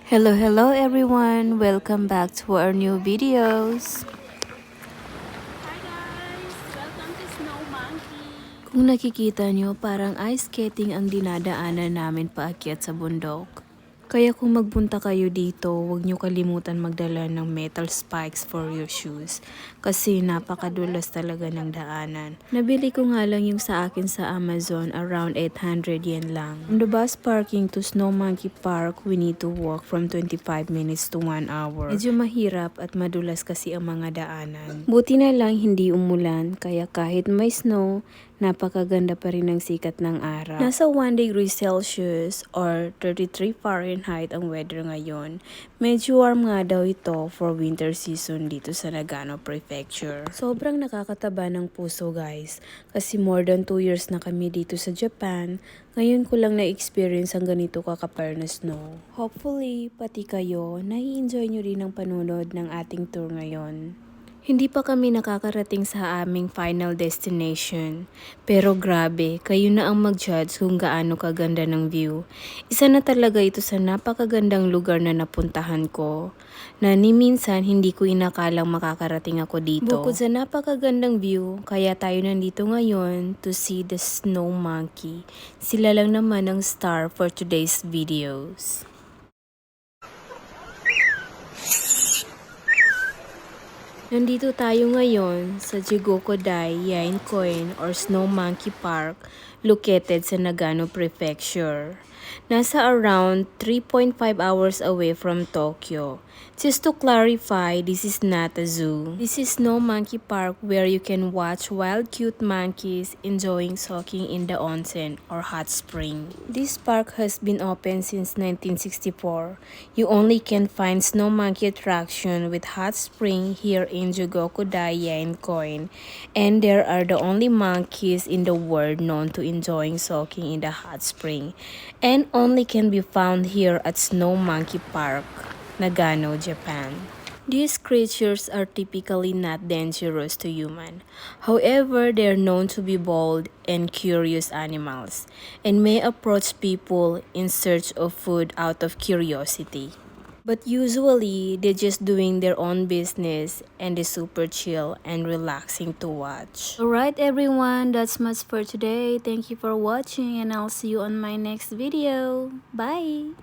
Hello everyone! Welcome back to our new videos. Hi guys! Welcome to Snow Monkey! Kung nakikita nyo, parang ice skating ang dinadaanan namin paakyat sa bundok. Kaya kung magpunta kayo dito, huwag nyo kalimutan magdala ng metal spikes for your shoes. Kasi napakadulas talaga ng daanan. Nabili ko nga lang yung sa akin sa Amazon, around 800 yen lang. From the bus parking to Snow Monkey Park, we need to walk from 25 minutes to 1 hour. Medyo mahirap at madulas kasi ang mga daanan. Buti na lang hindi umulan, kaya kahit may snow, napakaganda pa rin ng sikat ng araw. Nasa 1 degree Celsius or 33 Fahrenheit ang weather ngayon. Medyo warm nga daw ito for winter season dito sa Nagano Prefecture. Sobrang nakakataba ng puso guys, kasi more than 2 years na kami dito sa Japan. Ngayon ko lang na-experience ang ganito kakapal na snow. Hopefully, pati kayo, nai-enjoy nyo rin ang panunod ng ating tour ngayon. Hindi pa kami nakakarating sa aming final destination. Pero grabe, kayo na ang mag-judge kung gaano kaganda ng view. Isa na talaga ito sa napakagandang lugar na napuntahan ko. Na ni minsan hindi ko inakalang makakarating ako dito. Bukod sa napakagandang view, kaya tayo nandito ngayon to see the snow monkey. Sila lang naman ang star for today's videos. Nandito tayo ngayon sa Jigokudani, Yaen-koen or Snow Monkey Park located sa Nagano Prefecture. Nasa around 3.5 hours away from Tokyo. Just to clarify, this is not a zoo. This is Snow Monkey Park where you can watch wild cute monkeys enjoying soaking in the onsen or hot spring. This park has been open since 1964. You only can find snow monkey attraction with hot spring here in Jigokudani, yaen-koen, and there are the only monkeys in the world known to enjoying soaking in the hot spring, and only can be found here at Snow Monkey Park, Nagano, Japan. These creatures are typically not dangerous to human. However, they are known to be bold and curious animals and may approach people in search of food out of curiosity. But usually, they're just doing their own business and they're super chill and relaxing to watch. Alright everyone, that's much for today. Thank you for watching and I'll see you on my next video. Bye!